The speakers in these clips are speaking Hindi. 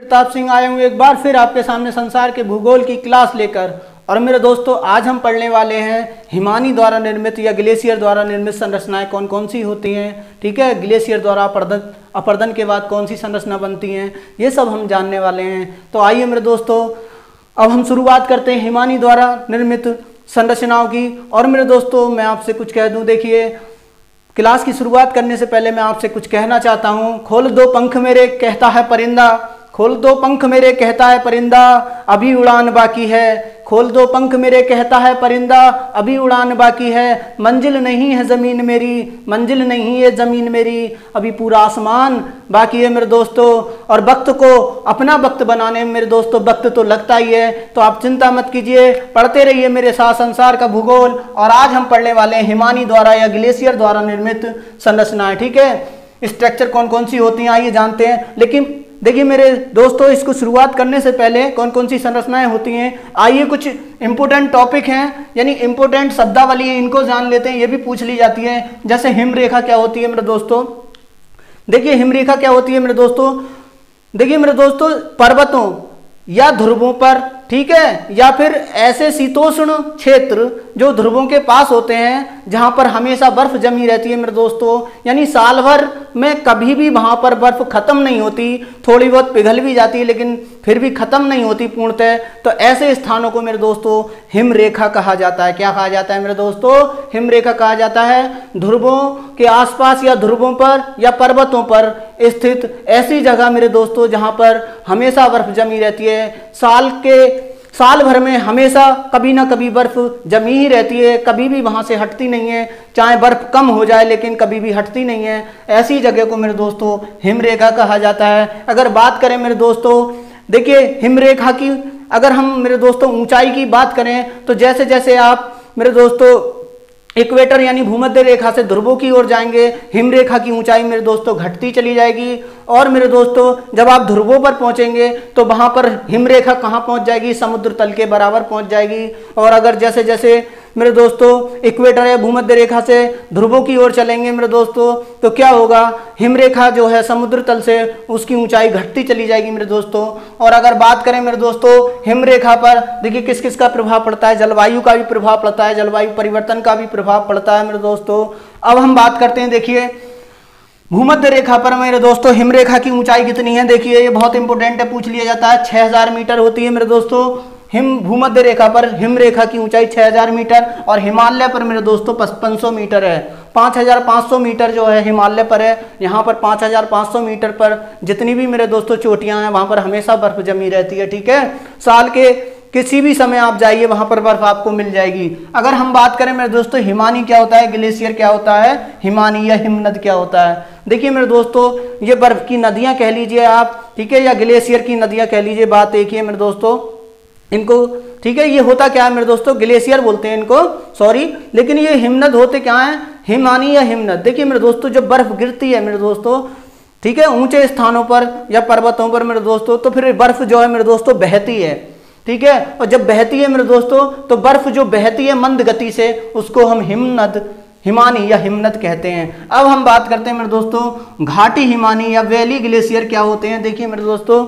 प्रताप सिंह आया हूँ एक बार फिर आपके सामने संसार के भूगोल की क्लास लेकर। और मेरे दोस्तों आज हम पढ़ने वाले हैं हिमानी द्वारा निर्मित या ग्लेशियर द्वारा निर्मित संरचनाएं कौन कौन सी होती हैं। ठीक है, ग्लेशियर द्वारा अपरदन के बाद कौन सी संरचना बनती हैं, ये सब हम जानने वाले हैं। तो आइए मेरे दोस्तों अब हम शुरुआत करते हैं हिमानी द्वारा निर्मित संरचनाओं की। और मेरे दोस्तों मैं आपसे कुछ कह दूं, देखिए क्लास की शुरुआत करने से पहले मैं आपसे कुछ कहना चाहता हूं। खोल दो पंख मेरे कहता है परिंदा, खोल दो पंख मेरे कहता है परिंदा, अभी उड़ान बाकी है। खोल दो पंख मेरे कहता है परिंदा, अभी उड़ान बाकी है। मंजिल नहीं है ज़मीन मेरी, मंजिल नहीं है ज़मीन मेरी, अभी पूरा आसमान बाकी है मेरे दोस्तों। और वक्त को अपना वक्त बनाने में मेरे दोस्तों वक्त तो लगता ही है, तो आप चिंता मत कीजिए, पढ़ते रहिए मेरे साथ संसार का भूगोल। और आज हम पढ़ने वाले हैं हिमानी द्वारा या ग्लेशियर द्वारा निर्मित संरचनाएं। ठीक है, स्ट्रक्चर कौन कौन सी होती हैं आइए जानते हैं। लेकिन देखिए मेरे दोस्तों इसको शुरुआत करने से पहले कौन कौन सी संरचनाएं होती हैं, आइए कुछ इंपोर्टेंट टॉपिक हैं यानी इंपोर्टेंट शब्दावली है, इनको जान लेते हैं। ये भी पूछ ली जाती है, जैसे हिमरेखा क्या होती है मेरे दोस्तों। देखिए हिमरेखा क्या होती है मेरे दोस्तों, देखिए मेरे दोस्तों पर्वतों या ध्रुवों पर, ठीक है, या फिर ऐसे शीतोष्ण क्षेत्र जो ध्रुवों के पास होते हैं जहां पर हमेशा बर्फ जमी रहती है मेरे दोस्तों, यानी साल भर में कभी भी वहां पर बर्फ खत्म नहीं होती, थोड़ी बहुत पिघल भी जाती है लेकिन फिर भी खत्म नहीं होती पूर्णतः। तो ऐसे स्थानों को मेरे दोस्तों हिमरेखा कहा जाता है। क्या कहा जाता है मेरे दोस्तों, हिमरेखा कहा जाता है। ध्रुवों के आसपास या ध्रुवों पर या पर्वतों पर स्थित ऐसी जगह मेरे दोस्तों जहां पर हमेशा बर्फ जमी रहती है, साल भर में हमेशा कभी ना कभी बर्फ जमी ही रहती है, कभी भी वहां से हटती नहीं है, चाहे बर्फ कम हो जाए लेकिन कभी भी हटती नहीं है। ऐसी जगह को मेरे दोस्तों हिमरेखा कहा जाता है। अगर बात करें मेरे दोस्तों, देखिए हिमरेखा की अगर हम मेरे दोस्तों ऊंचाई की बात करें तो जैसे जैसे आप मेरे दोस्तों इक्वेटर यानी भूमध्य रेखा से ध्रुवों की ओर जाएंगे, हिमरेखा की ऊंचाई मेरे दोस्तों घटती चली जाएगी। और मेरे दोस्तों जब आप ध्रुवों पर पहुंचेंगे तो वहां पर हिमरेखा कहां पहुंच जाएगी, समुद्र तल के बराबर पहुंच जाएगी। और अगर जैसे जैसे मेरे दोस्तों इक्वेटर या भूमध्य रेखा से ध्रुवों की ओर चलेंगे मेरे दोस्तों तो क्या होगा, हिमरेखा जो है समुद्र तल से उसकी ऊंचाई घटती चली जाएगी मेरे दोस्तों। और अगर बात करें मेरे दोस्तों हिमरेखा पर देखिए किस किस का प्रभाव पड़ता है, जलवायु का भी प्रभाव पड़ता है, जलवायु परिवर्तन का भी प्रभाव पड़ता है मेरे दोस्तों। अब हम बात करते हैं, देखिए भूमध्य रेखा पर मेरे दोस्तों हिमरेखा की ऊंचाई कितनी है, देखिए ये बहुत इंपॉर्टेंट है, पूछ लिया जाता है। 6000 मीटर होती है मेरे दोस्तों भूमध्य रेखा पर हिमरेखा की ऊंचाई 6000 मीटर। और हिमालय पर मेरे दोस्तों 5500 मीटर है, 5500 मीटर जो है हिमालय पर है। यहाँ पर 5500 मीटर पर जितनी भी मेरे दोस्तों चोटियां हैं वहां पर हमेशा बर्फ जमी रहती है। ठीक है, साल के किसी भी समय आप जाइए वहां पर बर्फ आपको मिल जाएगी। अगर हम बात करें मेरे दोस्तों हिमानी क्या होता है, ग्लेशियर क्या होता है, हिमानी या हिमनद क्या होता है। देखिए मेरे दोस्तों ये बर्फ की नदियां कह लीजिए आप, ठीक है, या ग्लेशियर की नदियां कह लीजिए, बात एक ही है मेरे दोस्तों इनको। ठीक है, ये होता क्या है मेरे दोस्तों, ग्लेशियर बोलते हैं इनको, सॉरी, लेकिन ये हिमनद होते क्या है, हिमानी या हिमनद। देखिए मेरे दोस्तों जब बर्फ गिरती है मेरे दोस्तों, ठीक है, ऊंचे स्थानों पर या पर्वतों पर मेरे दोस्तों, तो फिर बर्फ जो है मेरे दोस्तों बहती है। ठीक है, और जब बहती है मेरे दोस्तों तो बर्फ जो बहती है मंद गति से उसको हम हिमनद, हिमानी या हिमनद कहते हैं। अब हम बात करते हैं मेरे दोस्तों घाटी हिमानी या वैली ग्लेशियर क्या होते हैं। देखिए मेरे दोस्तों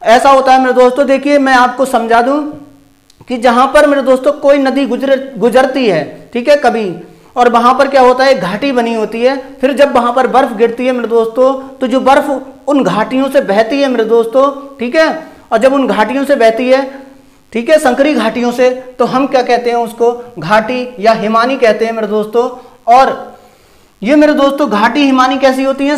ऐसा होता है मेरे दोस्तों, देखिए मैं आपको समझा दूं कि जहां पर मेरे दोस्तों कोई नदी गुजरती है, ठीक है, कभी, और वहां पर क्या होता है घाटी बनी होती है, फिर जब वहां पर बर्फ गिरती है मेरे दोस्तों तो जो बर्फ उन घाटियों से बहती है मेरे दोस्तों, ठीक है, और जब उन घाटियों से बहती है, ठीक है, संकरी घाटियों से, तो हम क्या कहते हैं उसको घाटी या हिमानी कहते हैं मेरे दोस्तों। और ये मेरे दोस्तों घाटी हिमानी कैसी होती है,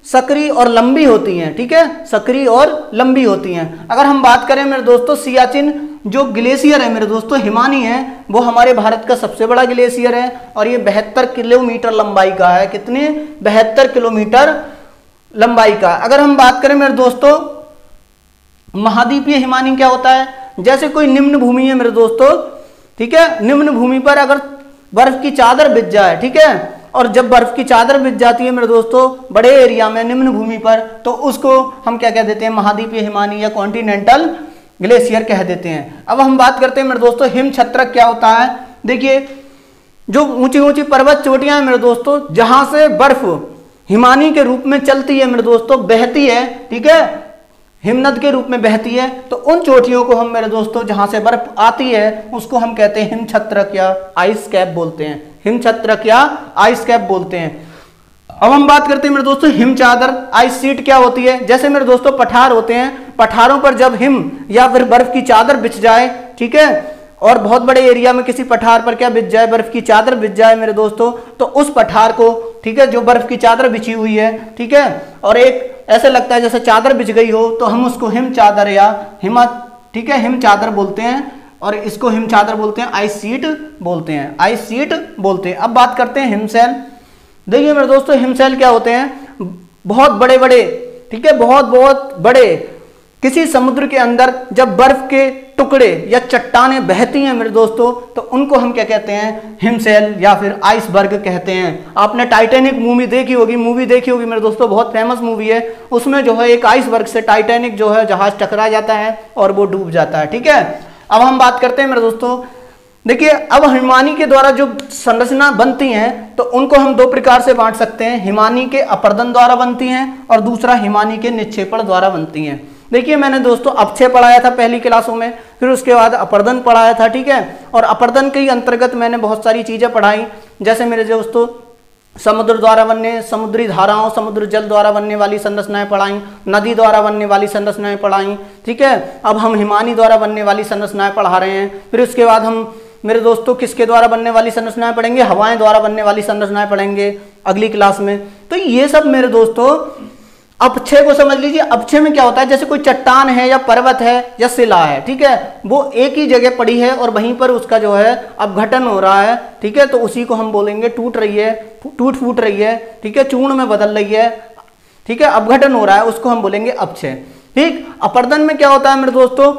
सकरी और लंबी होती हैं। ठीक है, सकरी और लंबी होती हैं। अगर हम बात करें मेरे दोस्तों सियाचिन जो ग्लेशियर है मेरे दोस्तों हिमानी है, वो हमारे भारत का सबसे बड़ा ग्लेशियर है और ये 72 किलोमीटर लंबाई का है। कितने, 72 किलोमीटर लंबाई का। अगर हम बात करें मेरे दोस्तों महाद्वीपीय हिमानी क्या होता है, जैसे कोई निम्न भूमि है मेरे दोस्तों, ठीक है, निम्न भूमि पर अगर बर्फ की चादर बिछ जाए, ठीक है, और जब बर्फ की चादर बिछ जाती है मेरे दोस्तों बड़े एरिया में निम्न भूमि पर, तो उसको हम क्या कह देते हैं, महाद्वीपीय हिमानी या कॉन्टिनेंटल ग्लेशियर कह देते हैं। अब हम बात करते हैं मेरे दोस्तों हिम छत्रक क्या होता है। देखिए जो ऊंची ऊंची पर्वत चोटियां हैं मेरे दोस्तों जहां से बर्फ हिमानी के रूप में चलती है मेरे दोस्तों, बहती है, ठीक है, हिमनद के रूप में बहती है, तो उन चोटियों को हम मेरे दोस्तों जहां से बर्फ आती है उसको हम कहते हैं हिमछत्रक या आइस कैप बोलते हैं, हिमछत्रक या आइस कैप बोलते हैं। अब हम बात करते हैं मेरे दोस्तों हिम चादर, आइस शीट क्या होती है। जैसे मेरे दोस्तों पठार होते हैं, पठारों पर जब हिम या फिर बर्फ की चादर बिछ जाए, ठीक है, और बहुत बड़े एरिया में किसी पठार पर क्या बिछ जाए, बर्फ की चादर बिछ जाए मेरे दोस्तों, तो उस पठार को, ठीक है, जो बर्फ की चादर बिछी हुई है, ठीक है, और एक ऐसे लगता है जैसे चादर बिछ गई हो, तो हम उसको हिम चादर या हिमा, ठीक है, हिम चादर बोलते हैं, और इसको हिम चादर बोलते हैं, आइस शीट बोलते हैं, आइस शीट बोलते हैं। अब बात करते हैं हिमशैल। देखिए मेरे दोस्तों हिमशैल क्या होते हैं, बहुत बड़े बड़े, ठीक है, बहुत बहुत बड़े, किसी समुद्र के अंदर जब बर्फ के टुकड़े या चट्टानें बहती हैं मेरे दोस्तों, तो उनको हम क्या कहते हैं, हिमशैल या फिर आइसबर्ग कहते हैं। आपने टाइटैनिक मूवी देखी होगी मेरे दोस्तों, बहुत फेमस मूवी है, उसमें जो है एक आइसबर्ग से टाइटैनिक जो है जहाज टकरा जाता है और वो डूब जाता है, ठीक है। अब हम बात करते हैं मेरे दोस्तों, देखिए अब हिमानी के द्वारा जो संरचना बनती हैं तो उनको हम दो प्रकार से बांट सकते हैं, हिमानी के अपर्दन द्वारा बनती हैं और दूसरा हिमानी के निक्षेपण द्वारा बनती हैं। देखिए मैंने दोस्तों अपक्षय पढ़ाया था पहली क्लासों में, फिर उसके बाद अपर्दन पढ़ाया था, ठीक है, और अपर्दन के अंतर्गत मैंने बहुत सारी चीजें पढ़ाई, जैसे मेरे दोस्तों समुद्र द्वारा बनने, समुद्री धाराओं, समुद्र जल द्वारा बनने वाली संरचनाएं पढ़ाई, नदी द्वारा बनने वाली संरचनाएं पढ़ाई, ठीक है। अब हम हिमानी द्वारा बनने वाली संरचनाएं पढ़ा रहे हैं, फिर उसके बाद हम मेरे दोस्तों किसके द्वारा बनने वाली संरचनाएं पढ़ेंगे, हवाएं द्वारा बनने वाली संरचनाएं पढ़ेंगे अगली क्लास में। तो ये सब मेरे दोस्तों अपक्षय को समझ लीजिए। अपक्षय में क्या होता है, जैसे कोई चट्टान है या पर्वत है या शिला है, ठीक है, वो एक ही जगह पड़ी है और वहीं पर उसका जो है अपघटन हो रहा है, ठीक है, तो उसी को हम बोलेंगे टूट रही है, टूट फूट रही है, ठीक है, चूर्ण में बदल रही है, ठीक है, अपघटन हो रहा है, उसको हम बोलेंगे अपक्षय, ठीक। अपर्दन में क्या होता है मेरे दोस्तों,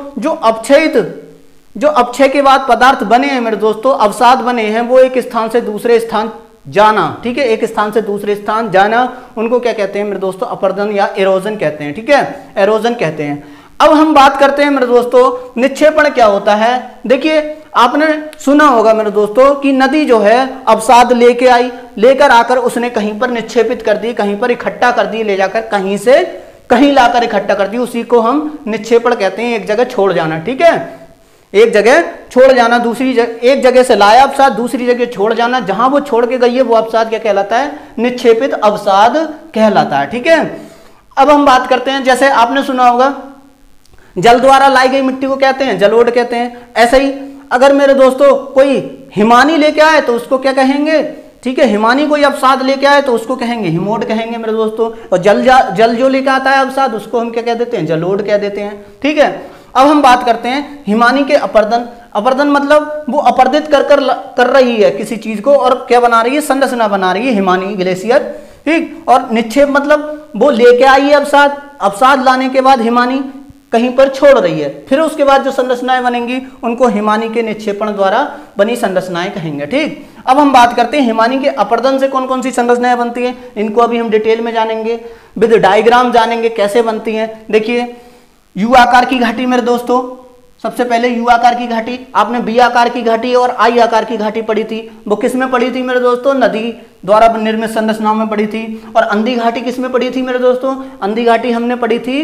जो अपक्षय के बाद पदार्थ बने हैं मेरे दोस्तों, अवसाद बने हैं, वो एक स्थान से दूसरे स्थान जाना, ठीक है, एक स्थान से दूसरे स्थान जाना, उनको क्या कहते हैं मेरे दोस्तों, अपर्दन या एरोजन कहते हैं, ठीक है, एरोजन कहते हैं। अब हम बात करते हैं मेरे दोस्तों निक्षेपण क्या होता है। देखिए आपने सुना होगा मेरे दोस्तों कि नदी जो है अवसाद लेकर आकर उसने कहीं पर निक्षेपित कर दी, कहीं पर इकट्ठा कर दी, ले जाकर कहीं से कहीं लाकर इकट्ठा कर दी, उसी को हम निक्षेपण कहते हैं, एक जगह छोड़ जाना, ठीक है, एक जगह छोड़ जाना, दूसरी जगह, एक जगह से लाया अवसाद दूसरी जगह छोड़ जाना, जहां वो छोड़ के गई है वो अवसाद क्या कहलाता है, निक्षेपित अवसाद कहलाता है, ठीक है। अब हम बात करते हैं, जैसे आपने सुना होगा जल द्वारा लाई गई मिट्टी को कहते हैं जलोढ़ कहते हैं। ऐसे ही अगर मेरे दोस्तों कोई हिमानी लेके आए तो उसको क्या कहेंगे, ठीक है, हिमानी कोई अवसाद लेके आए तो उसको कहेंगे हिमोड कहेंगे मेरे दोस्तों, और जल जो लेके आता है अवसाद उसको हम क्या कह देते हैं, जलोढ़ कह देते हैं, ठीक है। अब हम बात करते हैं हिमानी के अपर्दन। अपर्दन मतलब वो अपर्दित कर रही है किसी चीज को और क्या बना रही है, संरचना बना रही है, हिमानी ग्लेशियर, ठीक। और निक्षेप मतलब वो लेके आई है अवसाद लाने के बाद हिमानी कहीं पर छोड़ रही है, फिर उसके बाद जो संरचनाएं बनेंगी उनको हिमानी के निक्षेपण द्वारा बनी संरचनाएं कहेंगे, ठीक। अब हम बात करते हैं हिमानी के अपर्दन से कौन कौन सी संरचनाएं बनती हैं, इनको अभी हम डिटेल में जानेंगे, विद डायग्राम जानेंगे कैसे बनती हैं। देखिए यू आकार की घाटी मेरे दोस्तों, सबसे पहले यू आकार की घाटी, आपने बी आकार की घाटी और आई आकार की घाटी पढ़ी थी, वो किस में पढ़ी थी मेरे दोस्तों, नदी द्वारा निर्मित संरचनाओं में पढ़ी थी। और अंधी घाटी किस में पढ़ी थी मेरे दोस्तों, अंधी घाटी हमने पढ़ी थी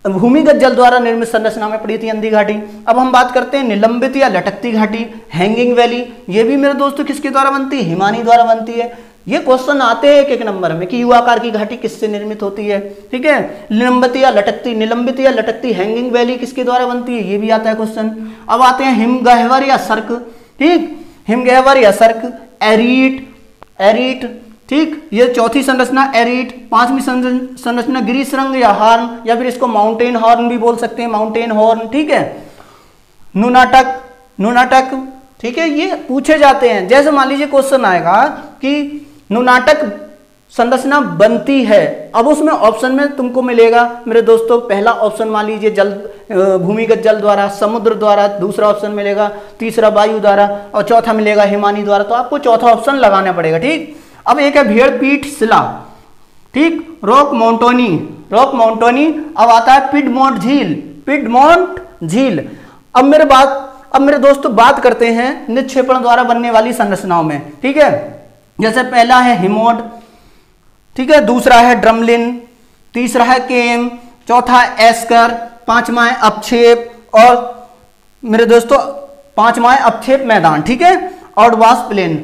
भूमिगत जल द्वारा निर्मित संरचना में पड़ी थी अंधी घाटी। अब हम बात करते हैं निलंबित या लटकती घाटी, हैंगिंग वैली, ये भी मेरे दोस्तों किसके द्वारा बनती है, हिमानी द्वारा बनती है। ये क्वेश्चन आते हैं एक नंबर में कि यू आकार की घाटी किससे निर्मित होती है, ठीक है। निलंबित या लटकती हैंगिंग वैली किसके द्वारा बनती है, ये भी आता है क्वेश्चन। अब आते हैं हिमगह्वर या सर्क, ठीक, हिमगह्वर या सर्क, एरीट, ठीक, ये चौथी संरचना एरीट। पांचवी संरचना गिरिशृंग या हॉर्न, या फिर इसको माउंटेन हॉर्न भी बोल सकते हैं, माउंटेन हॉर्न, ठीक है। नुनाटक, ठीक है, ये पूछे जाते हैं। जैसे मान लीजिए क्वेश्चन आएगा कि नुनाटक संरचना बनती है, अब उसमें ऑप्शन में तुमको मिलेगा मेरे दोस्तों, पहला ऑप्शन मान लीजिए जल, भूमिगत जल द्वारा, समुद्र द्वारा, दूसरा ऑप्शन मिलेगा तीसरा वायु द्वारा और चौथा मिलेगा हिमानी द्वारा, तो आपको चौथा ऑप्शन लगाना पड़ेगा, ठीक। अब एक है भेड़पीठ शिला, ठीक, रॉक माउंटोनी। अब आता है पिडमोंट झील। अब मेरे दोस्तों बात करते हैं निक्षेपण द्वारा बनने वाली संरचनाओं में, ठीक है। जैसे पहला है हिमोड, ठीक है, दूसरा है ड्रमलिन, तीसरा है केम, चौथा एस्कर, पांचवा है अपक्षेप, और मेरे दोस्तों पांचवा है अपक्षेप मैदान, ठीक है, आउटवाश प्लेन।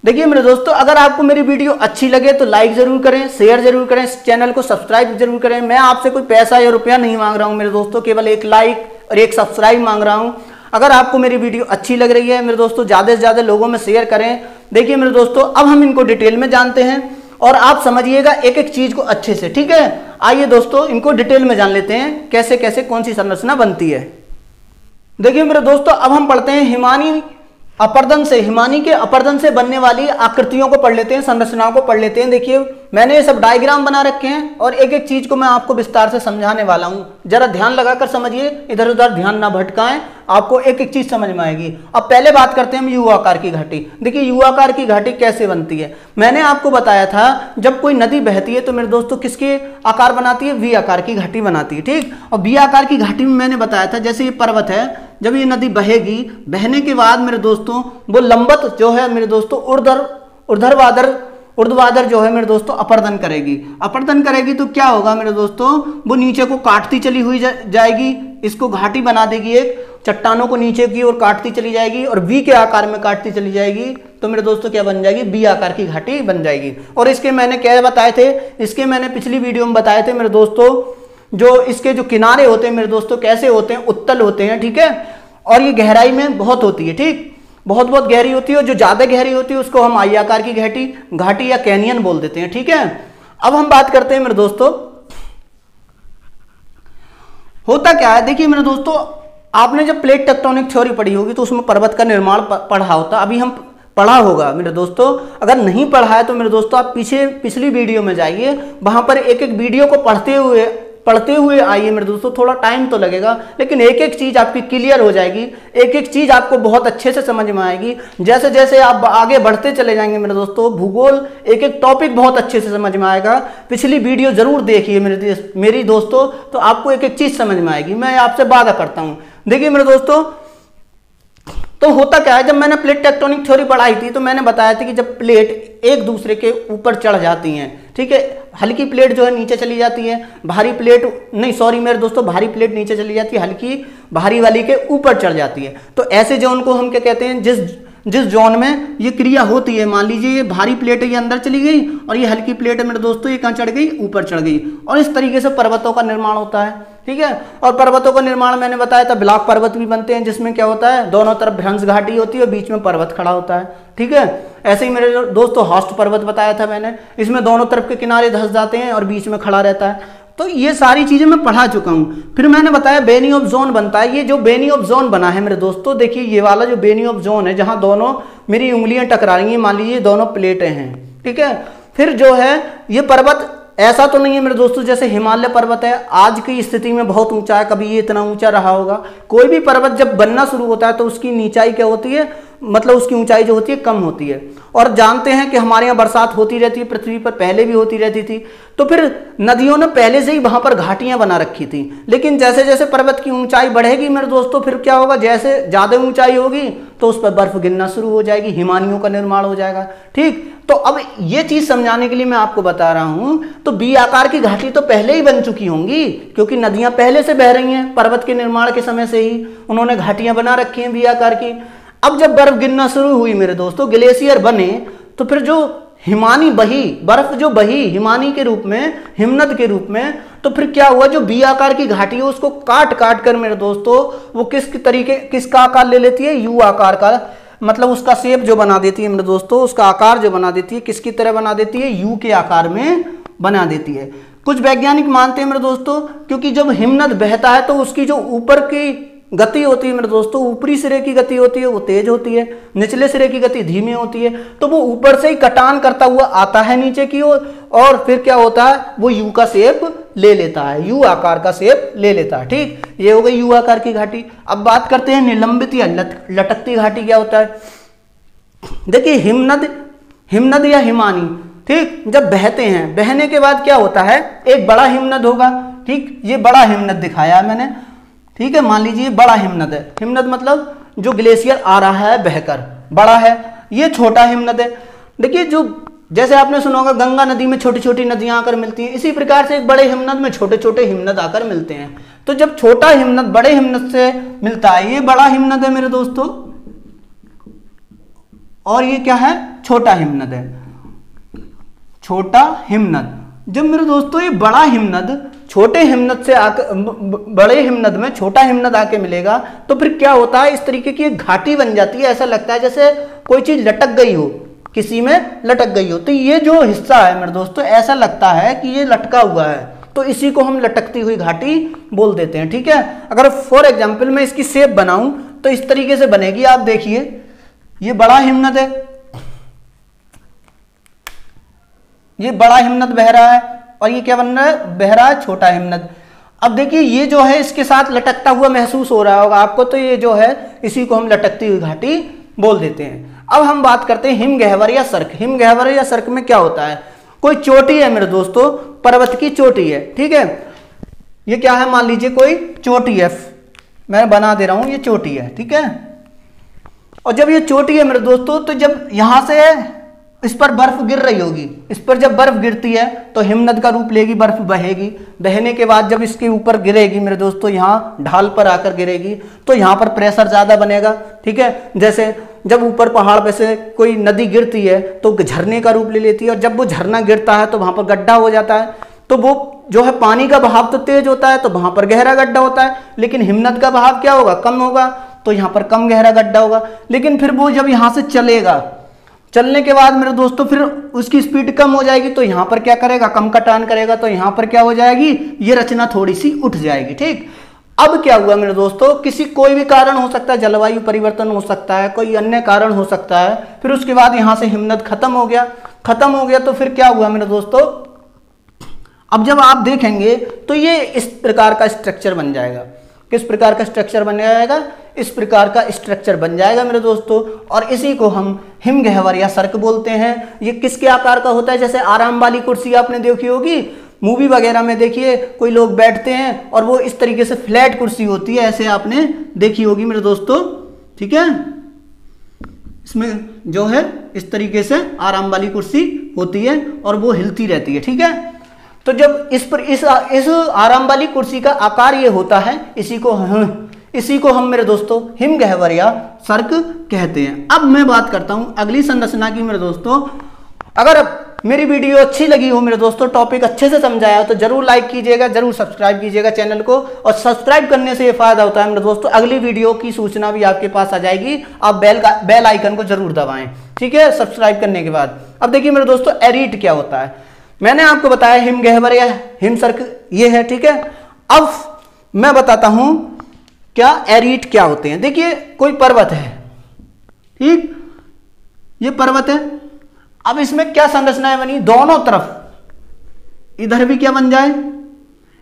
देखिए मेरे दोस्तों, अगर आपको मेरी वीडियो अच्छी लगे तो लाइक जरूर करें, शेयर जरूर करें, इस चैनल को सब्सक्राइब जरूर करें। मैं आपसे कोई पैसा या रुपया नहीं मांग रहा हूं मेरे दोस्तों, केवल एक लाइक और एक सब्सक्राइब मांग रहा हूं। अगर आपको मेरी वीडियो अच्छी लग रही है मेरे दोस्तों, ज्यादा से ज्यादा लोगों में शेयर करें। देखिए मेरे दोस्तों, अब हम इनको डिटेल में जानते हैं और आप समझिएगा एक एक चीज को अच्छे से, ठीक है। आइए दोस्तों, इनको डिटेल में जान लेते हैं कैसे कैसे कौन सी संरचना बनती है। देखिए मेरे दोस्तों, अब हम पढ़ते हैं हिमानी के अपर्दन से बनने वाली आकृतियों को पढ़ लेते हैं, संरचनाओं को पढ़ लेते हैं। देखिए मैंने ये सब डायग्राम बना रखे हैं और एक एक चीज को मैं आपको विस्तार से समझाने वाला हूं। जरा ध्यान लगाकर समझिए, इधर उधर ध्यान ना भटकाएं, आपको एक एक चीज समझ में आएगी। अब पहले बात करते हैं हम यू आकार की घाटी। देखिए यू आकार की घाटी कैसे बनती है। मैंने आपको बताया था जब कोई नदी बहती है तो मेरे दोस्तों किसके आकार बनाती है, वी आकार की घाटी बनाती है, ठीक। और वी आकार की घाटी में मैंने बताया था जैसे ये पर्वत है, जब ये नदी बहेगी, बहने के बाद मेरे दोस्तों वो लंबत जो है मेरे दोस्तों ऊर्ध्वाधर जो है मेरे दोस्तों अपर्दन करेगी तो क्या होगा मेरे दोस्तों, वो नीचे को काटती चली हुई जाएगी, इसको घाटी बना देगी, एक चट्टानों को नीचे की ओर काटती चली जाएगी और वी के आकार में काटती चली जाएगी। तो मेरे दोस्तों क्या बन जाएगी, बी आकार की घाटी बन जाएगी। और इसके मैंने क्या बताए थे, इसके मैंने पिछली वीडियो में बताए थे मेरे दोस्तों, जो इसके जो किनारे होते हैं मेरे दोस्तों कैसे होते हैं, उत्तल होते हैं, ठीक है। और ये गहराई में बहुत होती है, ठीक, बहुत गहरी होती है। और जो ज्यादा गहरी होती है उसको हम आई आकार की घाटी या कैनियन बोल देते हैं, ठीक है। अब हम बात करते हैं मेरे दोस्तों, होता क्या है। देखिए मेरे दोस्तों, आपने जब प्लेट टेक्टोनिक थ्योरी पढ़ी होगी तो उसमें पर्वत का निर्माण पढ़ा होता, अभी हम पढ़ा होगा मेरे दोस्तों। अगर नहीं पढ़ा है तो मेरे दोस्तों आप पिछली वीडियो में जाइए, वहां पर एक एक वीडियो को पढ़ते हुए आइए मेरे दोस्तों। थोड़ा टाइम तो लगेगा लेकिन एक एक चीज आपकी क्लियर हो जाएगी, एक एक चीज आपको बहुत अच्छे से समझ में आएगी। जैसे जैसे आप आगे बढ़ते चले जाएंगे मेरे दोस्तों, भूगोल एक एक टॉपिक बहुत अच्छे से समझ में आएगा। पिछली वीडियो जरूर देखिए मेरी दोस्तों, तो आपको एक एक चीज समझ में आएगी, मैं आपसे वादा करता हूं। देखिए मेरे दोस्तों, तो होता क्या है, जब मैंने प्लेट टेक्टोनिक थ्योरी पढ़ाई थी तो मैंने बताया था कि जब प्लेट एक दूसरे के ऊपर चढ़ जाती हैं, ठीक है, हल्की प्लेट जो है नीचे चली जाती है, भारी प्लेट मेरे दोस्तों, भारी प्लेट नीचे चली जाती है, हल्की भारी वाली के ऊपर चढ़ जाती है। तो ऐसे जोन को हम क्या कहते हैं, जिस जोन में ये क्रिया होती है, मान लीजिए ये भारी प्लेट है, ये अंदर चली गई और ये हल्की प्लेट है मेरे दोस्तों, ये कहाँ चढ़ गई, ऊपर चढ़ गई। और इस तरीके से पर्वतों का निर्माण होता है, ठीक है। और पर्वतों का निर्माण मैंने बताया था, ब्लॉक पर्वत भी बनते हैं, जिसमें क्या होता है, दोनों तरफ भ्रंश घाटी होती है और बीच में पर्वत खड़ा होता है, ठीक है। ऐसे ही मेरे दोस्तों हॉस्ट पर्वत बताया था मैंने, इसमें दोनों तरफ के किनारे धंस जाते हैं और बीच में खड़ा रहता है। तो ये सारी चीजें मैं पढ़ा चुका हूं। फिर मैंने बताया बेनी ऑफ जोन बनता है। ये जो बेनी ऑफ जोन बना है मेरे दोस्तों, देखिए ये वाला जो बेनी ऑफ जोन है, जहां दोनों मेरी उंगलियां टकरा रही हैं, मान लीजिए दोनों प्लेटें हैं, ठीक है। फिर जो है ये पर्वत ऐसा तो नहीं है मेरे दोस्तों जैसे हिमालय पर्वत है, आज की स्थिति में बहुत ऊंचा है, कभी ये इतना ऊंचा रहा होगा। कोई भी पर्वत जब बनना शुरू होता है तो उसकी नीचाई क्या होती है, मतलब उसकी ऊंचाई जो होती है कम होती है। और जानते हैं कि हमारे यहाँ बरसात होती रहती है, पृथ्वी पर पहले भी होती रहती थी, तो फिर नदियों ने पहले से ही वहां पर घाटियां बना रखी थी। लेकिन जैसे जैसे पर्वत की ऊंचाई बढ़ेगी मेरे दोस्तों, फिर क्या होगा, जैसे ज्यादा ऊंचाई होगी तो उस पर बर्फ गिरना शुरू हो जाएगी, हिमानियों का निर्माण हो जाएगा, ठीक। तो अब ये चीज समझाने के लिए मैं आपको बता रहा हूं, तो बी आकार की घाटी तो पहले ही बन चुकी होंगी, क्योंकि नदियां पहले से बह रही हैं, पर्वत के निर्माण के समय से ही उन्होंने घाटियां बना रखी हैं बी आकार की। अब जब बर्फ गिरना शुरू हुई मेरे दोस्तों, ग्लेशियर बने, तो फिर जो हिमानी बही, बर्फ जो बही हिमानी के रूप में, हिमनद के रूप में, तो फिर क्या हुआ, जो बी आकार की घाटी है उसको काट कर मेरे दोस्तों वो किसका आकार ले लेती है, यू आकार का, मतलब उसका शेप जो बना देती है मेरे दोस्तों, उसका आकार जो बना देती है, किसकी तरह बना देती है, यू के आकार में बना देती है। कुछ वैज्ञानिक मानते हैं मेरे दोस्तों, क्योंकि जब हिमनद बहता है तो उसकी जो ऊपर की गति होती है मेरे दोस्तों, ऊपरी सिरे की गति होती है वो तेज होती है, निचले सिरे की गति धीमी होती है, तो वो ऊपर से ही कटान करता हुआ आता है नीचे की ओर, और फिर क्या होता है, वो यू का शेप ले लेता है, यू आकार का शेप ले लेता है, ठीक। ये हो गई यू आकार की घाटी। अब बात करते हैं निलंबित या लटकती घाटी क्या होता है। देखिए हिमनद या हिमानी, ठीक, जब बहते हैं, बहने के बाद क्या होता है, एक बड़ा हिमनद होगा, ठीक, ये बड़ा हिमनद दिखाया है मैंने, ठीक है। मान लीजिए बड़ा हिमनद है, हिमनद मतलब जो ग्लेशियर आ रहा है बहकर, बड़ा है। ये छोटा हिमनद है। देखिए जो जैसे आपने सुना होगा गंगा नदी में छोटी छोटी नदियां आकर मिलती हैं, इसी प्रकार से एक बड़े हिमनद में छोटे छोटे हिमनद आकर मिलते हैं। तो जब छोटा हिमनद बड़े हिमनद से मिलता है, ये बड़ा हिमनद है मेरे दोस्तों, और ये क्या है, छोटा हिमनद है, छोटा हिमनद। जब मेरे दोस्तों ये बड़ा हिमनद छोटे हिमनद से आकर बड़े हिमनद में छोटा हिमनद आके मिलेगा, तो फिर क्या होता है, इस तरीके की एक घाटी बन जाती है। ऐसा लगता है जैसे कोई चीज लटक गई हो, किसी में लटक गई हो। तो ये जो हिस्सा है मेरे दोस्तों, ऐसा लगता है कि ये लटका हुआ है, तो इसी को हम लटकती हुई घाटी बोल देते हैं। ठीक है, अगर फॉर एग्जाम्पल मैं इसकी शेप बनाऊं तो इस तरीके से बनेगी। आप देखिए, ये बड़ा हिमनद है, ये बड़ा हिमनद बह रहा है, और ये क्या बन रहा है, बह रहा है छोटा हिमनद। अब देखिए, ये जो है इसके साथ लटकता हुआ महसूस हो रहा होगा आपको, तो ये जो है इसी को हम लटकती हुई घाटी बोल देते हैं। अब हम बात करते हैं हिमगह्वर या सर्क। हिमगह्वर या सर्क में क्या होता है, कोई चोटी है मेरे दोस्तों, पर्वत की चोटी है। ठीक है, ये क्या है, मान लीजिए कोई चोटी है, मैं बना दे रहा हूं, ये चोटी है। ठीक है, और जब ये चोटी है मेरे दोस्तों, तो जब यहां से इस पर बर्फ गिर रही होगी, इस पर जब बर्फ गिरती है तो हिमनद का रूप लेगी, बर्फ बहेगी। बहने के बाद जब इसके ऊपर गिरेगी मेरे दोस्तों, यहाँ ढाल पर आकर गिरेगी, तो यहाँ पर प्रेशर ज्यादा बनेगा। ठीक है, जैसे जब ऊपर पहाड़ पे से कोई नदी गिरती है तो झरने का रूप ले लेती है, और जब वो झरना गिरता है तो वहां पर गड्ढा हो जाता है। तो वो जो है पानी का बहाव तो तेज होता है, तो वहां पर गहरा गड्ढा होता है, लेकिन हिमनद का बहाव क्या होगा, कम होगा, तो यहाँ पर कम गहरा गड्ढा होगा। लेकिन फिर वो जब यहाँ से चलेगा, चलने के बाद मेरे दोस्तों फिर उसकी स्पीड कम हो जाएगी, तो यहां पर क्या करेगा, कम कटान करेगा, तो यहां पर क्या हो जाएगी, ये रचना थोड़ी सी उठ जाएगी। ठीक, अब क्या हुआ मेरे दोस्तों, किसी कोई भी कारण हो सकता है, जलवायु परिवर्तन हो सकता है, कोई अन्य कारण हो सकता है, फिर उसके बाद यहां से हिमनद खत्म हो गया। खत्म हो गया तो फिर क्या हुआ मेरे दोस्तों, अब जब आप देखेंगे तो ये इस प्रकार का स्ट्रक्चर बन जाएगा। किस प्रकार का स्ट्रक्चर बन जाएगा, इस प्रकार का स्ट्रक्चर बन जाएगा मेरे दोस्तों, और इसी को हम हिमगह्वर या सर्क बोलते हैं। ये किसके आकार का होता है, जैसे आराम वाली कुर्सी आपने देखी होगी मूवी वगैरह में, देखिए कोई लोग बैठते हैं और वो इस तरीके से फ्लैट कुर्सी होती है, ऐसे आपने देखी होगी मेरे दोस्तों। ठीक है, इसमें जो है इस तरीके से आराम वाली कुर्सी होती है और वो हिलती रहती है। ठीक है, तो जब इस आराम वाली कुर्सी का आकार ये होता है, इसी को हम मेरे दोस्तों हिमगह्वर या सर्क कहते हैं। अब मैं बात करता हूं अगली संरचना की मेरे दोस्तों। अगर मेरी वीडियो अच्छी लगी हो मेरे दोस्तों, टॉपिक अच्छे से समझाया हो, तो जरूर लाइक कीजिएगा, जरूर सब्सक्राइब कीजिएगा चैनल को। और सब्सक्राइब करने से ये फायदा होता है मेरे दोस्तों, अगली वीडियो की सूचना भी आपके पास आ जाएगी। आप बेल आइकन को जरूर दबाएं। ठीक है, सब्सक्राइब करने के बाद अब देखिए मेरे दोस्तों, एरीट क्या होता है। मैंने आपको बताया हिमगह्वर या हिमसर्क ये है। ठीक है, अब मैं बताता हूं क्या एरीट क्या होते हैं। देखिए, कोई पर्वत है, ठीक, ये पर्वत है। अब इसमें क्या संरचनाएं बनी, दोनों तरफ इधर भी क्या बन जाए,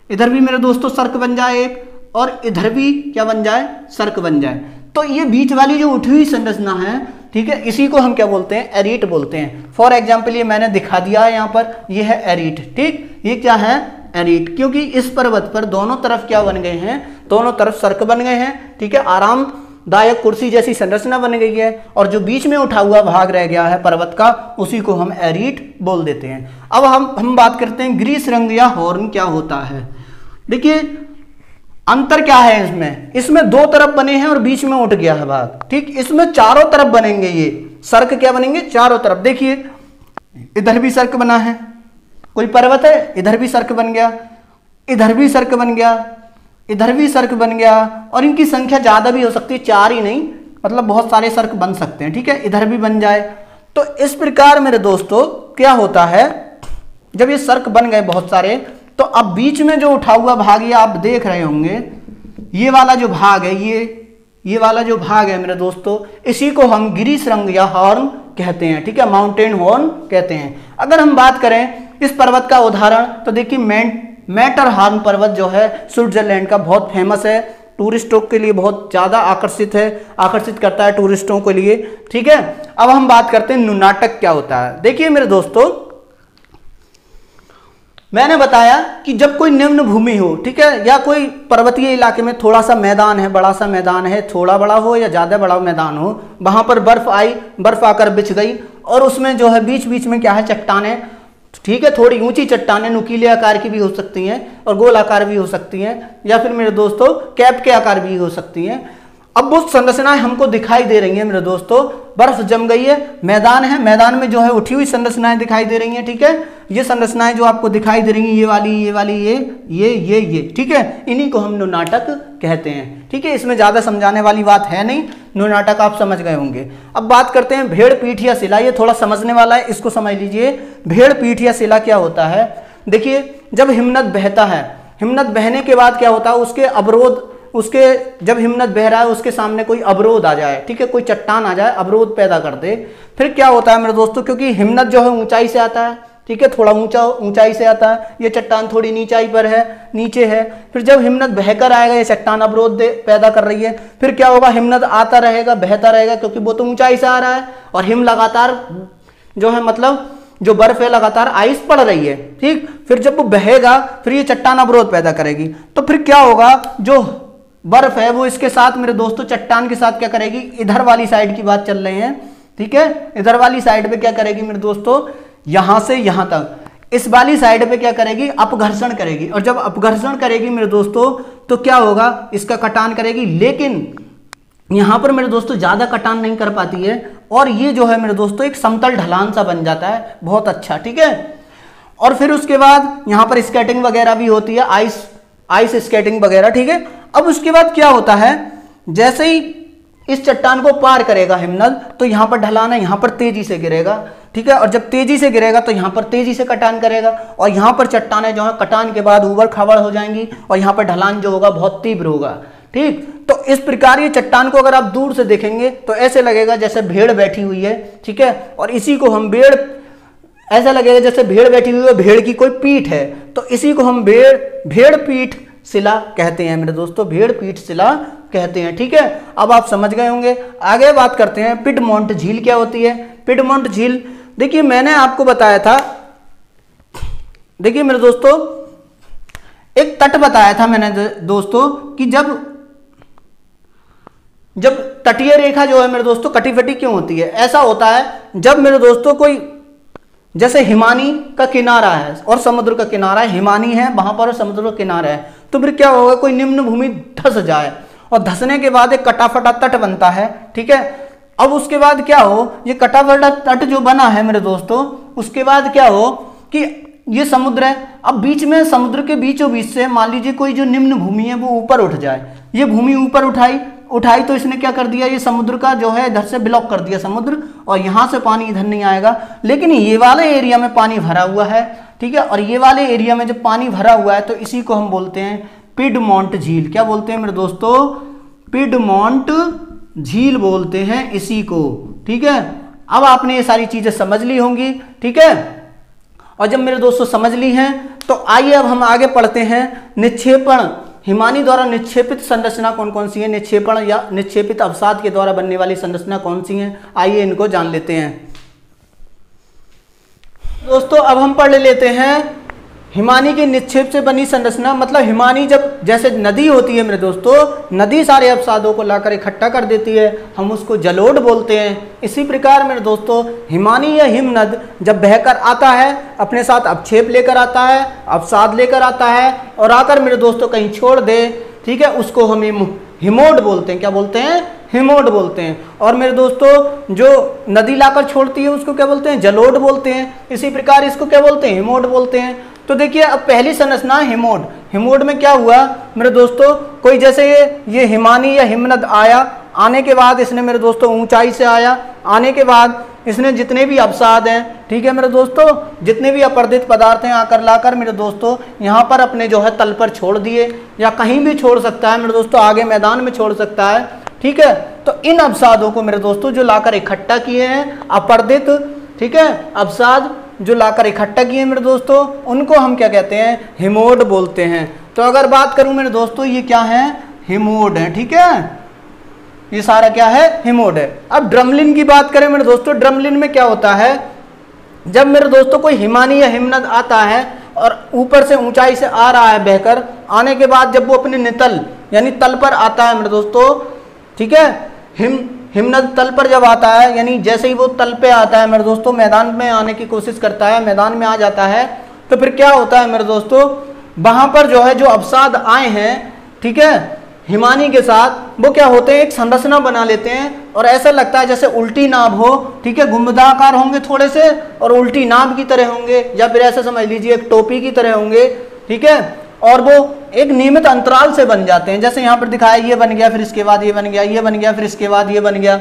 इधर भी मेरे दोस्तों सर्क बन जाए एक, और इधर भी क्या बन जाए, सर्क बन जाए। तो ये बीच वाली जो उठी हुई संरचना है, ठीक है, इसी को हम क्या बोलते हैं, एरीट बोलते हैं। फॉर एग्जाम्पल ये मैंने दिखा दिया है यहाँ पर, ये है एरीट। ठीक, ये क्या है, एरीट, क्योंकि इस पर्वत पर दोनों तरफ क्या बन गए हैं, दोनों तरफ सर्क बन गए हैं। ठीक है, आरामदायक कुर्सी जैसी संरचना बन गई है, और जो बीच में उठा हुआ भाग रह गया है पर्वत का, उसी को हम एरीट बोल देते हैं। अब हम बात करते हैं ग्रीष्रंग या हॉर्न क्या होता है। देखिए अंतर क्या है इसमें दो तरफ बने हैं और बीच में उठ गया है भाग। ठीक, इसमें चारों तरफ बनेंगे, ये सर्क क्या बनेंगे, चारों तरफ। देखिए इधर भी सर्क बना है, कोई पर्वत है, इधर भी सर्क बन गया, इधर भी सर्क बन गया, इधर भी सर्क बन गया, और इनकी संख्या ज्यादा भी हो सकती है, चार ही नहीं, मतलब बहुत सारे सर्क बन सकते हैं। ठीक है, इधर भी बन जाए। तो इस प्रकार मेरे दोस्तों क्या होता है, जब ये सर्क बन गए बहुत सारे, तो अब बीच में जो उठा हुआ भाग, ये आप देख रहे होंगे, ये वाला जो भाग है, ये वाला जो भाग है मेरे दोस्तों, इसी को हम ग्रीष्रंग या हॉर्न कहते हैं। ठीक है, माउंटेन हॉर्न कहते हैं। अगर हम बात करें इस पर्वत का उदाहरण, तो देखिए मैटरहॉर्न पर्वत जो है स्विट्जरलैंड का, बहुत फेमस है, टूरिस्टों के लिए बहुत ज्यादा आकर्षित करता है टूरिस्टों के लिए। ठीक है, अब हम बात करते हैं नुनाटक क्या होता है। देखिए मेरे दोस्तों, मैंने बताया कि जब कोई निम्न भूमि हो, ठीक है, या कोई पर्वतीय इलाके में थोड़ा सा मैदान है, बड़ा सा मैदान है, थोड़ा बड़ा हो या ज्यादा बड़ा मैदान हो, वहां पर बर्फ आकर बिछ गई, और उसमें जो है बीच बीच में क्या है, चट्टानें, ठीक है, थोड़ी ऊंची चट्टानें नुकीले आकार की भी हो सकती हैं और गोल आकार भी हो सकती हैं, या फिर मेरे दोस्तों कैप के आकार भी हो सकती हैं। अब वो संरचनाएं हमको दिखाई दे रही हैं मेरे दोस्तों, बर्फ जम गई है, मैदान में जो है उठी हुई संरचनाएं दिखाई दे रही हैं, ठीक है। ये संरचनाएं जो आपको दिखाई दे रही हैं, ये वाली ये, ठीक है, इन्हीं को हम नुनाटक कहते हैं, ठीक है। इसमें ज्यादा समझाने वाली बात है नहीं, नुनाटक आप समझ गए होंगे। अब बात करते हैं भेड़, पीठ या सिला। ये थोड़ा समझने वाला है, इसको समझ लीजिए। भेड़, पीठ या सिला क्या होता है? देखिए, जब हिमनद बहता है, हिमनद बहने के बाद क्या होता है, जब हिमनद बह रहा है उसके सामने कोई अवरोध आ जाए, ठीक है, कोई चट्टान आ जाए, अवरोध पैदा कर दे, फिर क्या होता है मेरे दोस्तों, क्योंकि हिमनद जो है ऊंचाई से आता है, ठीक है, थोड़ा ऊंचाई से आता है, ये चट्टान थोड़ी नीचाई पर है, नीचे है, फिर जब हिमनद बहकर आएगा, ये चट्टान अवरोध पैदा कर रही है, फिर क्या होगा, हिमनद आता रहेगा, बहता रहेगा, क्योंकि वो तो ऊंचाई से आ रहा है, और हिम लगातार जो है, मतलब जो बर्फ है लगातार आइस पड़ रही है, ठीक। फिर जब वो बहेगा, फिर ये चट्टान अवरोध पैदा करेगी, तो फिर क्या होगा, जो बर्फ है वो इसके साथ मेरे दोस्तों चट्टान के साथ क्या करेगी, इधर वाली साइड की बात चल रही है, ठीक है, इधर वाली साइड पे क्या करेगी मेरे दोस्तों, यहां से यहां तक इस वाली साइड पे क्या करेगी, अपघर्षण करेगी, और जब अपघर्षण करेगी मेरे दोस्तों तो क्या होगा, इसका कटान करेगी, लेकिन यहां पर मेरे दोस्तों ज्यादा कटान नहीं कर पाती है, और ये जो है मेरे दोस्तों एक समतल ढलान सा बन जाता है, बहुत अच्छा, ठीक है। और फिर उसके बाद यहां पर स्केटिंग वगैरह भी होती है, आइस स्केटिंग वगैरह, ठीक है। अब उसके बाद क्या होता है, जैसे ही इस चट्टान को पार करेगा हिमनद, तो यहां पर ढलान है, यहां पर तेजी से गिरेगा, ठीक है, और जब तेजी से गिरेगा तो यहां पर तेजी से कटान करेगा, और यहां पर चट्टानें जो है कटान के बाद ऊबड़ खाबड़ हो जाएंगी, और यहां पर ढलान जो होगा बहुत तीव्र होगा, ठीक। तो इस प्रकार ये चट्टान को अगर आप दूर से देखेंगे तो ऐसे लगेगा जैसे भेड़ बैठी हुई है, ठीक है, और इसी को हम ऐसा लगेगा जैसे भेड़ बैठी हुई है, भेड़ की कोई पीठ है, तो इसी को हम भेड़ पीठ शिला कहते हैं मेरे दोस्तों, भेड़ पीठ शिला कहते हैं, ठीक है। अब आप समझ गए होंगे। आगे बात करते हैं पिडमोंट झील क्या होती है। पिडमोंट झील, देखिए मैंने आपको बताया था, देखिए मेरे दोस्तों एक तट बताया था मैंने दोस्तों कि जब तटीय रेखा जो है मेरे दोस्तों कटी-फटी क्यों होती है, ऐसा होता है जब मेरे दोस्तों कोई, जैसे हिमानी का किनारा है और समुद्र का किनारा है, हिमानी है वहां पर समुद्र का किनारा है, तो फिर क्या होगा, कोई निम्न भूमि धस जाए, और धसने के बाद एक कटाफटा तट बनता है, ठीक है। अब उसके बाद क्या हो, ये कटाफटा तट जो बना है मेरे दोस्तों, उसके बाद क्या हो कि ये समुद्र है, अब बीच में समुद्र के बीचों बीच से मान लीजिए कोई जो निम्न भूमि है वो ऊपर उठ जाए, ये भूमि ऊपर उठाई तो इसने क्या कर दिया, ये समुद्र का जो है इधर से ब्लॉक कर दिया समुद्र, और यहां से पानी इधर नहीं आएगा, लेकिन ये वाले एरिया में पानी भरा हुआ है, ठीक है, और ये वाले एरिया में जब पानी भरा हुआ है तो इसी को हम बोलते हैं पिडमोंट झील। क्या बोलते हैं मेरे दोस्तों, पिडमोंट झील बोलते हैं इसी को, ठीक है। अब आपने ये सारी चीजें समझ ली होंगी, ठीक है, और जब मेरे दोस्तों समझ ली हैं तो आइए अब हम आगे पढ़ते हैं निक्षेपण। हिमानी द्वारा निक्षेपित संरचना कौन कौन सी है, निक्षेपण या निक्षेपित अवसाद के द्वारा बनने वाली संरचना कौन सी है, आइए इनको जान लेते हैं दोस्तों। अब हम पढ़ लेते हैं हिमानी के निक्षेप से बनी संरचना, मतलब हिमानी जब जैसे नदी होती है मेरे दोस्तों, नदी सारे अवसादों को लाकर इकट्ठा कर देती है, हम उसको जलोढ़ बोलते हैं। इसी प्रकार मेरे दोस्तों हिमानी या हिमनद जब बहकर आता है, अपने साथ अवक्षेप लेकर आता है, अवसाद लेकर आता है, और आकर मेरे दोस्तों कहीं छोड़ दे, ठीक है, उसको हम हिमोड बोलते हैं। क्या बोलते हैं, हिमोड बोलते हैं। और मेरे दोस्तों जो नदी लाकर छोड़ती है उसको क्या बोलते हैं, जलोढ़ बोलते हैं। इसी प्रकार इसको क्या बोलते हैं, हिमोड बोलते हैं। तो देखिए अब पहली संरचना है हिमोड। हिमोड में क्या हुआ मेरे दोस्तों, कोई जैसे ये हिमानी या हिमनद आया, आने के बाद इसने मेरे दोस्तों ऊंचाई से आया, आने के बाद इसने जितने भी अवसाद हैं, ठीक है मेरे दोस्तों, जितने भी अपरदित पदार्थ हैं आकर लाकर मेरे दोस्तों यहाँ पर अपने जो है तल पर छोड़ दिए, या कहीं भी छोड़ सकता है मेरे दोस्तों, आगे मैदान में छोड़ सकता है, ठीक है। तो इन अवसादों को मेरे दोस्तों जो लाकर इकट्ठा किए हैं अपरदित, ठीक है, अवसाद जो लाकर इकट्ठा किए मेरे दोस्तों, उनको हम क्या कहते हैं, हिमोड बोलते हैं। तो अगर बात करूं मेरे दोस्तों, ये क्या है, हिमोड है, ठीक है, ये सारा क्या है, हिमोड है। अब ड्रमलिन की बात करें मेरे दोस्तों, ड्रमलिन में क्या होता है, जब मेरे दोस्तों कोई हिमानी या हिमनद आता है और ऊपर से ऊंचाई से आ रहा है बहकर, आने के बाद जब वो अपने नितल यानी तल पर आता है मेरे दोस्तों, ठीक है, हिमनद तल पर जब आता है, यानी जैसे ही वो तल पे आता है मेरे दोस्तों, मैदान में आने की कोशिश करता है, मैदान में आ जाता है, तो फिर क्या होता है मेरे दोस्तों, वहां पर जो है जो अवसाद आए हैं, ठीक है, हिमानी के साथ, वो क्या होते हैं, एक संरचना बना लेते हैं और ऐसा लगता है जैसे उल्टी नाभ हो, ठीक है, गुंबदाकार होंगे थोड़े से और उल्टी नाभ की तरह होंगे, या फिर ऐसा समझ लीजिए एक टोपी की तरह होंगे, ठीक है, और वो एक नियमित अंतराल से बन जाते हैं। जैसे यहाँ पर दिखाया, ये बन गया, फिर इसके बाद ये बन गया, ये बन गया, फिर इसके बाद ये बन गया,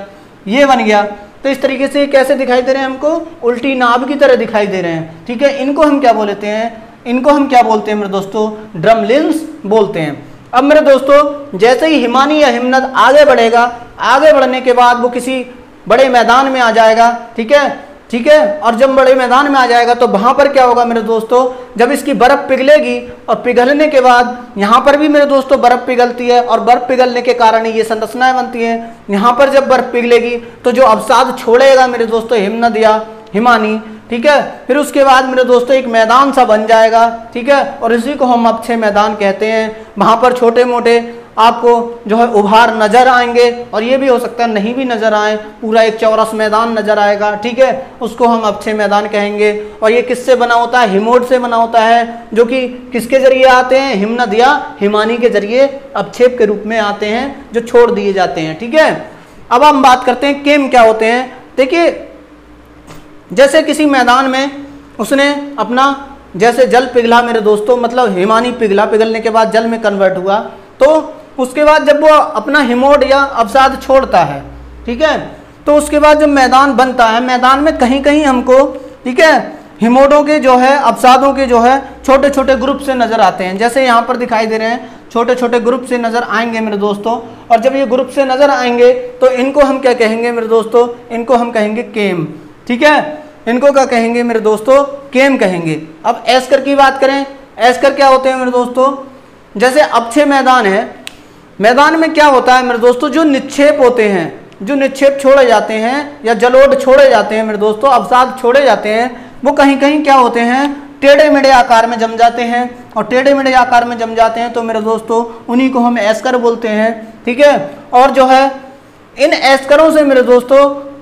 ये बन गया। तो इस तरीके से कैसे दिखाई दे रहे हैं हमको, उल्टी नाभ की तरह दिखाई दे रहे हैं, ठीक है। इनको हम क्या बोलते हैं, इनको हम क्या बोलते हैं मेरे दोस्तों, ड्रमलिन्स बोलते हैं। अब मेरे दोस्तों जैसे ही हिमानी या हिमनद आगे बढ़ेगा, आगे बढ़ने के बाद वो किसी बड़े मैदान में आ जाएगा, ठीक है, ठीक है, और जब बड़े मैदान में आ जाएगा तो वहां पर क्या होगा मेरे दोस्तों, जब इसकी बर्फ पिघलेगी और पिघलने के बाद यहाँ पर भी मेरे दोस्तों बर्फ पिघलती है और बर्फ पिघलने के कारण ये संरचनाएं बनती हैं। यहाँ पर जब बर्फ पिघलेगी तो जो अवसाद छोड़ेगा मेरे दोस्तों हिमनद या हिमानी, ठीक है, फिर उसके बाद मेरे दोस्तों एक मैदान सा बन जाएगा, ठीक है, और इसी को हम अक्षय मैदान कहते हैं। वहां पर छोटे मोटे आपको जो है उभार नजर आएंगे और ये भी हो सकता है नहीं भी नजर आए, पूरा एक चौरस मैदान नजर आएगा, ठीक है, उसको हम अक्षय मैदान कहेंगे। और ये किससे बना होता है, हिमोड से बना होता है, जो कि किसके जरिए आते हैं, हिमनद या हिमानी के जरिए अवक्षेप के रूप में आते हैं, जो छोड़ दिए जाते हैं, ठीक है। अब हम बात करते हैं केम क्या होते हैं। देखिए जैसे किसी मैदान में उसने अपना जैसे जल पिघला मेरे दोस्तों, मतलब हिमानी पिघला, पिघलने के बाद जल में कन्वर्ट हुआ, तो उसके बाद जब वो अपना हिमोड या अवसाद छोड़ता है, ठीक है, तो उसके बाद जब मैदान बनता है, मैदान में कहीं कहीं हमको, ठीक है, हिमोडों के जो है, अवसादों के जो है छोटे छोटे ग्रुप से नजर आते हैं। जैसे यहाँ पर दिखाई दे रहे हैं, छोटे छोटे ग्रुप से नजर आएंगे मेरे दोस्तों। और जब ये ग्रुप से नजर आएंगे तो इनको हम क्या कहेंगे मेरे दोस्तों, इनको हम कहेंगे केम, ठीक है, इनको क्या कहेंगे मेरे दोस्तों, केम कहेंगे। अब एस्कर की बात करें, एस्कर क्या होते हैं मेरे दोस्तों, जैसे अक्षय मैदान है, मैदान में क्या होता है मेरे दोस्तों, जो निक्षेप होते हैं, जो निक्षेप छोड़े जाते हैं या जलोढ़ छोड़े जाते हैं मेरे दोस्तों, अवसाद छोड़े जाते हैं, वो कहीं कहीं क्या होते हैं, टेढ़े मेढ़े आकार में जम जाते हैं। और टेढ़े मेढ़े आकार में जम जाते हैं तो मेरे दोस्तों उन्हीं को हम एस्कर बोलते हैं, ठीक है। और जो है इन एस्करों से मेरे दोस्तों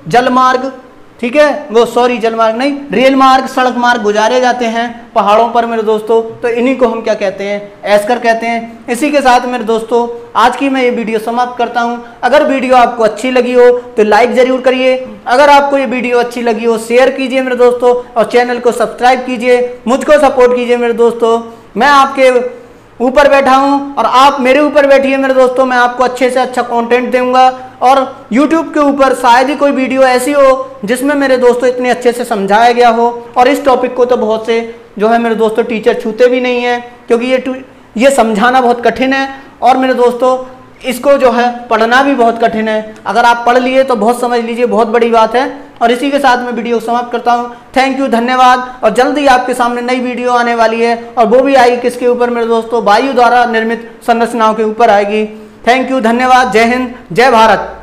जलमार्ग, ठीक है, वो सॉरी जलमार्ग नहीं, रेल मार्ग, सड़क मार्ग गुजारे जाते हैं पहाड़ों पर मेरे दोस्तों, तो इन्हीं को हम क्या कहते हैं, एस्कर कहते हैं। इसी के साथ मेरे दोस्तों आज की मैं ये वीडियो समाप्त करता हूं। अगर वीडियो आपको अच्छी लगी हो तो लाइक जरूर करिए, अगर आपको ये वीडियो अच्छी लगी हो शेयर कीजिए मेरे दोस्तों, और चैनल को सब्सक्राइब कीजिए, मुझको सपोर्ट कीजिए मेरे दोस्तों। मैं आपके ऊपर बैठा हूं और आप मेरे ऊपर बैठिए मेरे दोस्तों, मैं आपको अच्छे से अच्छा कंटेंट दूंगा। और YouTube के ऊपर शायद ही कोई वीडियो ऐसी हो जिसमें मेरे दोस्तों इतने अच्छे से समझाया गया हो। और इस टॉपिक को तो बहुत से जो है मेरे दोस्तों टीचर छूते भी नहीं है, क्योंकि ये समझाना बहुत कठिन है और मेरे दोस्तों इसको जो है पढ़ना भी बहुत कठिन है। अगर आप पढ़ लिए तो बहुत समझ लीजिए, बहुत बड़ी बात है। और इसी के साथ मैं वीडियो समाप्त करता हूं। थैंक यू, धन्यवाद। और जल्दी आपके सामने नई वीडियो आने वाली है, और वो भी आएगी किसके ऊपर मेरे दोस्तों, वायु द्वारा निर्मित संरचनाओं के ऊपर आएगी। थैंक यू, धन्यवाद। जय हिंद, जय भारत।